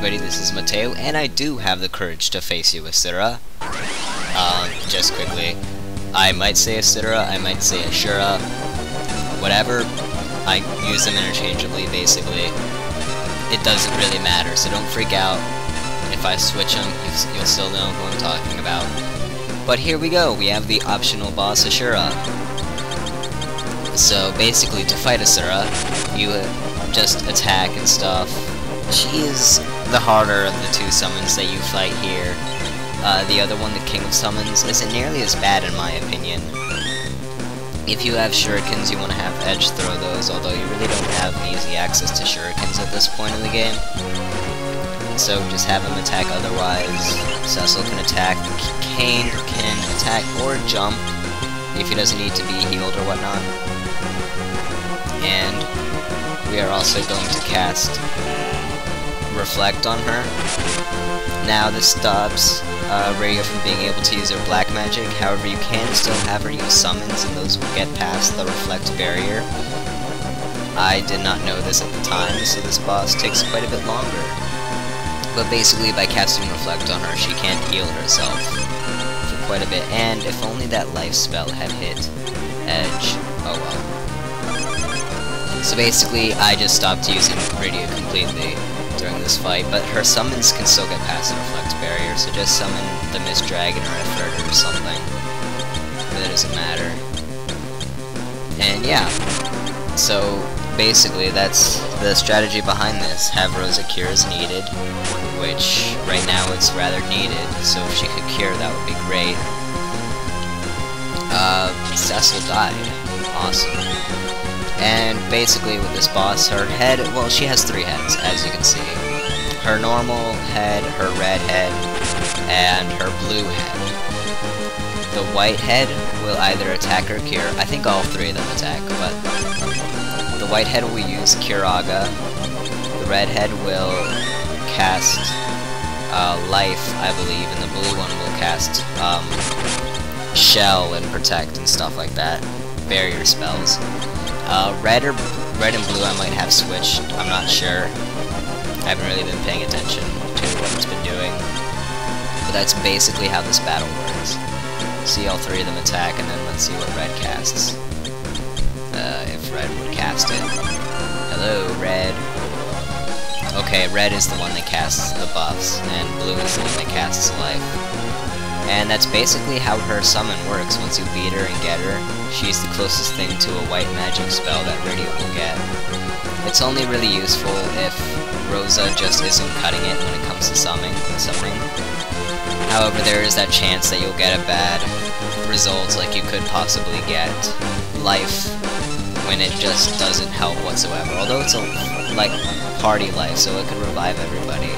everybody, this is Mateo, and I do have the courage to face you, Bestiary. Just quickly, I might say Bestiary, I might say Ashura, whatever, I use them interchangeably, basically. It doesn't really matter, so don't freak out. If I switch them, you'll still know who I'm talking about. But here we go, we have the optional boss, Ashura. So basically, to fight Ashura, you just attack and stuff. She is the harder of the two summons that you fight here. The other one, the King of Summons, isn't nearly as bad in my opinion. If you have shurikens, you want to have Edge throw those, although you really don't have easy access to shurikens at this point in the game. So just have him attack otherwise. Cecil can attack, Kane can attack or jump if he doesn't need to be healed or whatnot. And we are also going to cast Reflect on her. Now this stops Radio from being able to use her black magic, however you can still have her use summons and those will get past the Reflect barrier. I did not know this at the time, so this boss takes quite a bit longer. But basically by casting Reflect on her, she can't heal herself for quite a bit, and if only that life spell had hit Edge, oh well. So basically I just stopped using Radio completely during this fight, but her summons can still get past the Reflect barrier, so just summon the Mist Dragon or Effort or something. That doesn't matter. And yeah, so basically that's the strategy behind this. Have Rosa cure as needed, which right now it's rather needed, so if she could cure that would be great. Cecil died. Awesome. And basically with this boss, her head, well, she has 3 heads, as you can see. Her normal head, her red head, and her blue head. The white head will either attack or cure. I think all 3 of them attack, but the white head will use Curaga. The red head will cast Life, I believe, and the blue one will cast Shell and Protect and stuff like that. Barrier spells. Red and blue I might have switched, I'm not sure. I haven't really been paying attention to what it's been doing. But that's basically how this battle works. See all 3 of them attack, and then let's see what red casts. If red would cast it. Hello, red. Okay, red is the one that casts the buffs, and blue is the one that casts life. And that's basically how her summon works. Once you beat her and get her, she's the closest thing to a white magic spell that Radio will get. It's only really useful if Rosa just isn't cutting it when it comes to summoning. However, there is that chance that you'll get a bad result, like you could possibly get Life when it just doesn't help whatsoever. Although it's like party life, so it could revive everybody.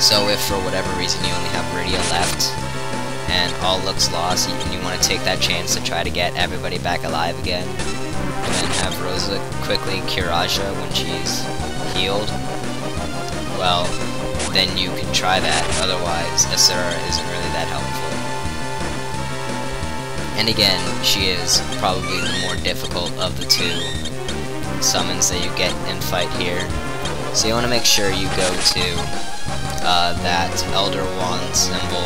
So if for whatever reason you only have Radio left, and all looks lost, and you want to take that chance to try to get everybody back alive again, and then have Rosa quickly cure Aja when she's healed, well, then you can try that, otherwise Ashura isn't really that helpful. And again, she is probably the more difficult of the 2 summons that you get and fight here. So you want to make sure you go to that Elder Wand symbol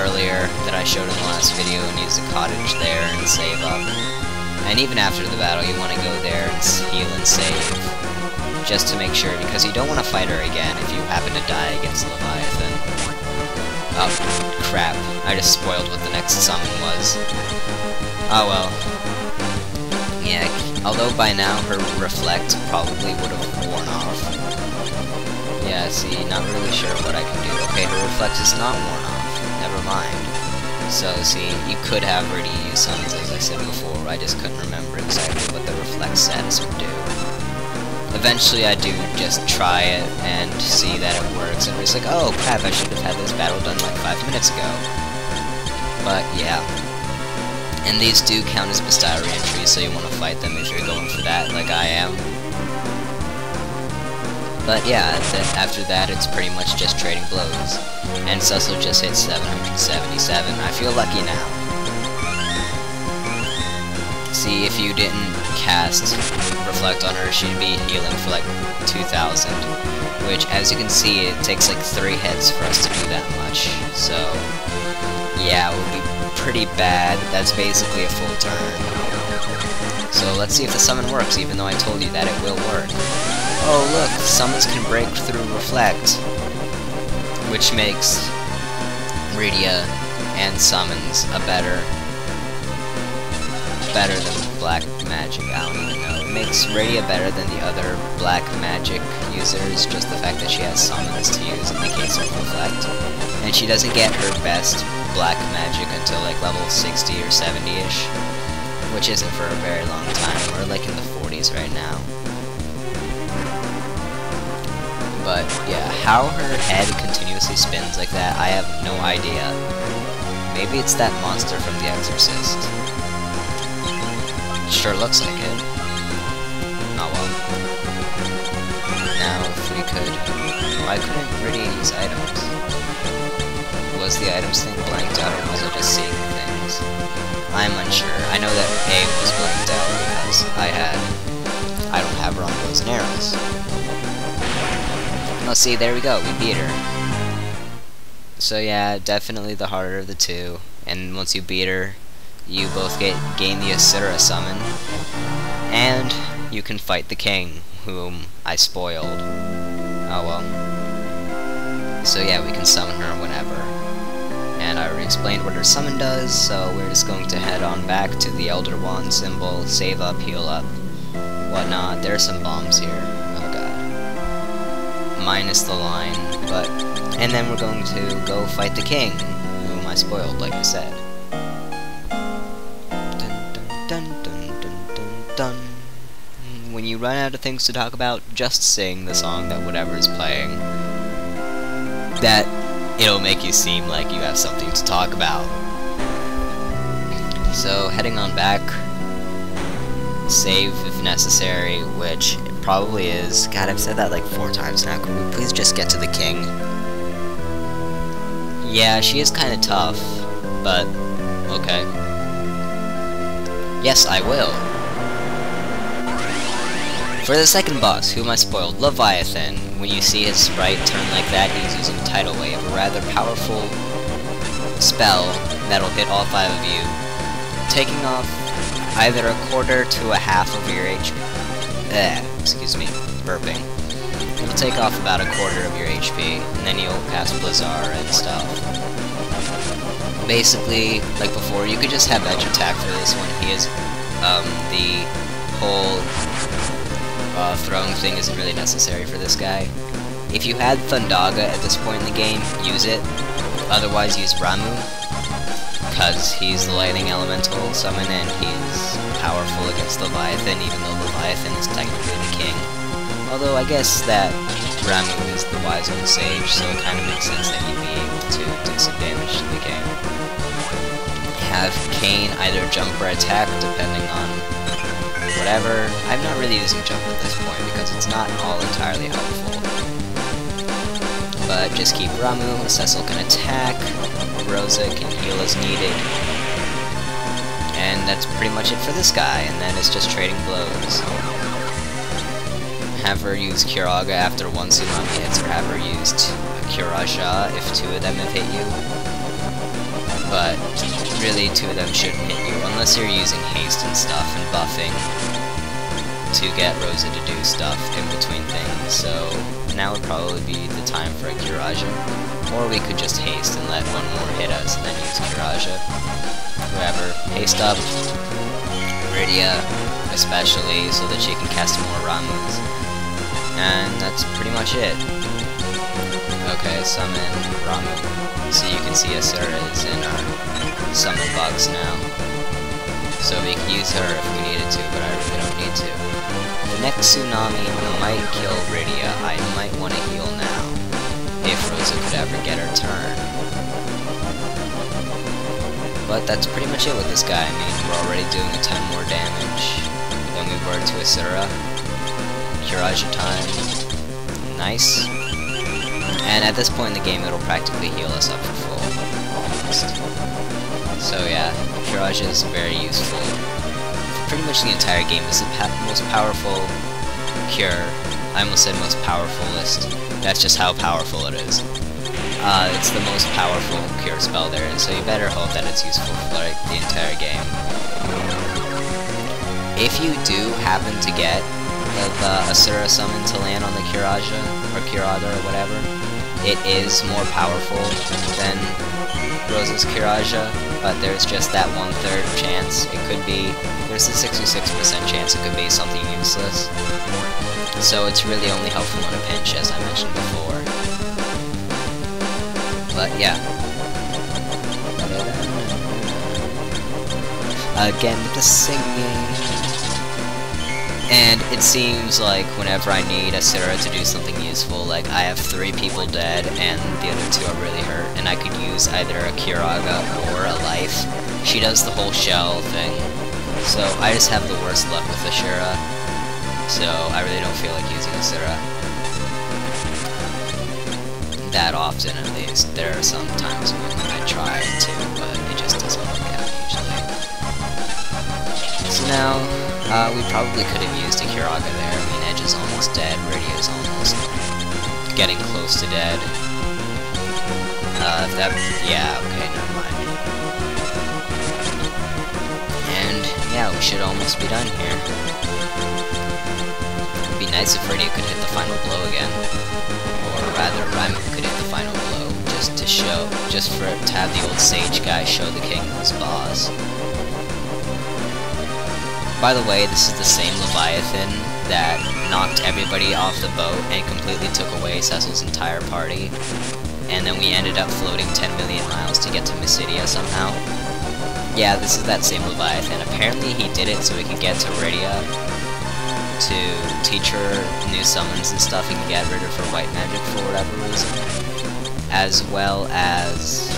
earlier that I showed in the last video and use the cottage there and save up. And even after the battle you want to go there and heal and save, just to make sure, because you don't want to fight her again if you happen to die against Leviathan. Oh, crap. I just spoiled what the next summon was. Oh well. Yeah, although by now her Reflect probably would have worn off. Yeah, see, not really sure what I can do. Okay, her Reflect is not worn off. Never mind. So, see, you could have already used summons, as I said before. I just couldn't remember exactly what the Reflect status would do. Eventually, I do just try it and see that it works, and it's like, oh crap, I should have had this battle done like 5 minutes ago. But, yeah. And these do count as Bestiary entries, so you want to fight them if you're going for that, like I am. But yeah, after that it's pretty much just trading blows. And Cecil just hit 777. I feel lucky now. See, if you didn't cast Reflect on her, she'd be healing for like 2,000. which, as you can see, it takes like 3 hits for us to do that much. So, yeah, it would be pretty bad. That's basically a full turn. So let's see if the summon works, even though I told you that it will work. Oh look, summons can break through Reflect, which makes Rydia and summons a better than black magic. I don't even know. It makes Rydia better than the other black magic users, just the fact that she has summons to use in the case of Reflect. And she doesn't get her best black magic until like level 60 or 70-ish, which isn't for a very long time. We're like in the 40s right now. But yeah, how her head continuously spins like that, I have no idea. Maybe it's that monster from The Exorcist. Sure looks like it. Oh well. Now if we could... Why couldn't Rydia use items? Was the items thing blanked out, or was I just seeing things? I'm unsure. I know that A was blanked out because I don't have her on bows and arrows. Oh, see, there we go, we beat her. So yeah, definitely the harder of the two. And once you beat her, you both gain the Asura summon, and you can fight the king, whom I spoiled. Oh well. So yeah, we can summon her whenever. And I already explained what her summon does, so we're just going to head on back to the Elder Wand symbol, save up, heal up, whatnot. There are some bombs here. Oh god. Minus the line, but... And then we're going to go fight the king, whom I spoiled, like I said. Dun dun dun dun dun dun dun. When you run out of things to talk about, just sing the song that whatever is playing. That... it'll make you seem like you have something to talk about. So, heading on back, save if necessary, which it probably is. God, I've said that like 4 times now. Could we please just get to the king? Yeah, she is kind of tough, but okay. Yes, I will. For the second boss, whom I spoiled, Leviathan. When you see his sprite turn like that, he's using Tidal Wave, a rather powerful spell that'll hit all 5 of you, taking off either a quarter to a half of your HP. Excuse me, burping. It'll take off about a quarter of your HP, and then you'll cast Blizzard and stuff. Basically, like before, you could just have edge attack for this one. He is, the whole throwing thing isn't really necessary for this guy. If you had Thundaga at this point in the game, use it. Otherwise, use Ramu, because he's the lightning elemental summon and he's powerful against Leviathan, even though Leviathan is technically the king. Although I guess that Ramu is the wise old sage, so it kind of makes sense that he'd be able to do some damage to the king. Have Kain either jump or attack, depending on whatever. I'm not really using jump at this point because it's not all entirely helpful. But just keep Ramu, Cecil can attack, Rosa can heal as needed. And that's pretty much it for this guy, and then it's just trading blows. Have her use Kiraga after 1 Tsunami hits, or have her used Kiraja if 2 of them have hit you. But really 2 of them shouldn't hit you, unless you're using haste and stuff and buffing to get Rosa to do stuff in between things. So now would probably be the time for a Kiraja. Or we could just haste and let 1 more hit us and then use Kiraja. Whoever. Haste up Rydia, especially, so that she can cast more Ramus. And that's pretty much it. Okay, summon Ramu. So you can see Asura is in our summon box now. So we can use her if we needed to, but I really don't need to. The next Tsunami might kill Rydia. I might want to heal now, if Rosa could ever get her turn. But that's pretty much it with this guy. I mean, we're already doing a ton more damage than we were to Asura. Kiraja time. Nice. And at this point in the game, it'll practically heal us up for full. Almost. So yeah, Kiraja is very useful. Pretty much the entire game is the most powerful cure I almost said most powerfulest. That's just how powerful it is. It's the most powerful cure spell there is, so you better hope that it's useful for like the entire game. If you do happen to get the Asura summon to land on the Kiraja, or Kirada, or whatever, it is more powerful than Rosa's Kiraja, but there's just that 1/3 chance. It could be, there's a 66% chance it could be something useless. So it's really only helpful in a pinch, as I mentioned before. But yeah. Again with the singing. And it seems like whenever I need Asura to do something useful, like I have 3 people dead and the other 2 are really hurt, and I could use either a Kiraga or a life. She does the whole shell thing. So I just have the worst luck with Asura. So I really don't feel like using Asura that often, at least. There are some times when I try to, but it just doesn't work out usually. So now, we probably could have used a Kiraga there. I mean, Edge is almost dead, Radio's almost getting close to dead. Yeah, okay, never mind. And, yeah, we should almost be done here. It'd be nice if Radio could hit the final blow again. Or rather, Raimu could hit the final blow, just to show, to have the old sage guy show the king who's boss. By the way, this is the same Leviathan that knocked everybody off the boat and completely took away Cecil's entire party. And then we ended up floating 10 million miles to get to Mysidia somehow. Yeah, this is that same Leviathan. Apparently he did it so he could get to Rydia to teach her new summons and stuff and get rid of her white magic for whatever reason. As well as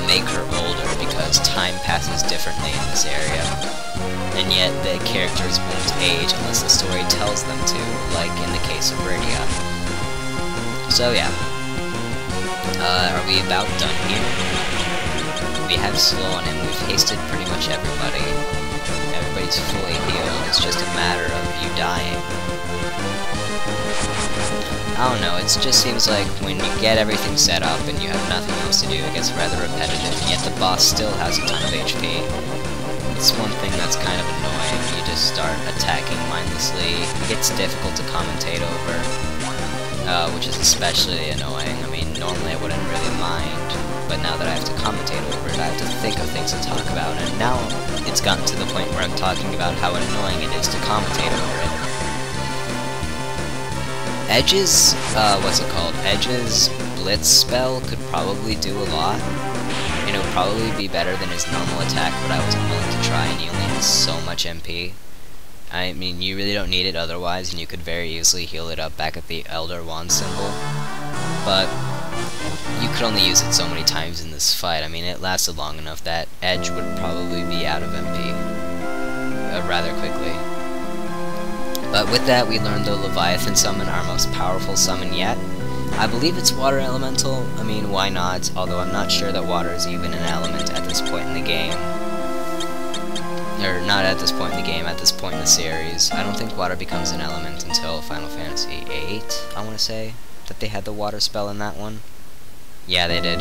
make her older, because time passes differently in this area. And yet the characters won't age unless the story tells them to, like in the case of Rydia. So yeah. Are we about done here? We have slow on him, we've hasted pretty much everybody. Everybody's fully healed, it's just a matter of you dying. I don't know, it just seems like when you get everything set up and you have nothing else to do, it gets rather repetitive, and yet the boss still has a ton of HP. It's one thing that's kind of annoying. You just start attacking mindlessly. It gets difficult to commentate over, which is especially annoying. I mean, normally I wouldn't really mind, but now that I have to commentate over it, I have to think of things to talk about, and now it's gotten to the point where I'm talking about how annoying it is to commentate over it. Edge's, what's it called? Edge's Blitz spell could probably do a lot. And it would probably be better than his normal attack, but I wasn't willing to try, and he only has so much MP. I mean, you really don't need it otherwise, and you could very easily heal it up back at the Elder Wand symbol. But you could only use it so many times in this fight. I mean, it lasted long enough that Edge would probably be out of MP rather quickly. But with that, we learned the Leviathan summon, our most powerful summon yet. I believe it's Water Elemental. I mean, why not? Although I'm not sure that water is even an element at this point in the game. Or, not at this point in the game, at this point in the series. I don't think water becomes an element until Final Fantasy VIII, I want to say, that they had the water spell in that one. Yeah, they did.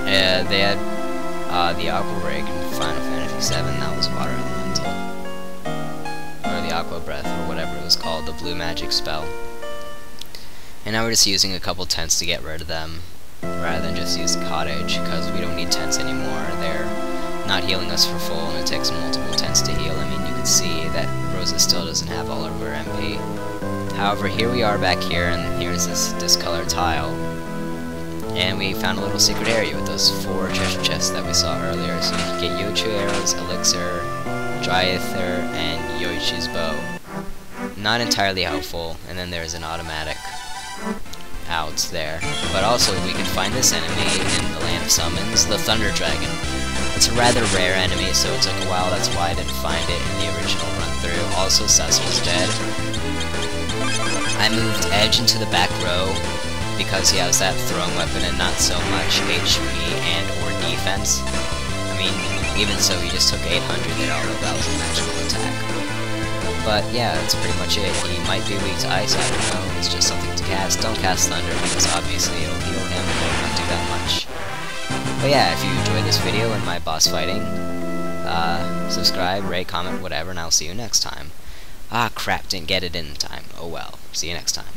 They had the Aqua Rig in Final Fantasy VII, that was Water Elemental. Or the Aqua Breath, or whatever it was called, the blue magic spell. And now we're just using a couple tents to get rid of them, rather than just use the cottage, because we don't need tents anymore. They're not healing us for full, and it takes multiple tents to heal. I mean, you can see that Rosa still doesn't have all of her MP. However, here we are back here, and here's this discolored tile. And we found a little secret area with those 4 treasure chests that we saw earlier. So you can get Yochu arrows, elixir, dry ether, and Yoichi's bow. Not entirely helpful, and then there's an automatic out there. But also, we can find this enemy in the Land of Summons, the Thunder Dragon. It's a rather rare enemy, so it took a while, that's why I didn't find it in the original run-through. Also, Cecil's dead. I moved Edge into the back row, because he has that throwing weapon and not so much HP and or defense. I mean, even so, he just took 800 there, although that was a magical attack. But yeah, that's pretty much it. He might be weak to ice, I don't know. It's just something to cast. Don't cast thunder because obviously it'll heal him or not do that much. But yeah, if you enjoyed this video and my boss fighting, subscribe, rate, comment, whatever, and I'll see you next time. Ah, crap, didn't get it in time. Oh well. See you next time.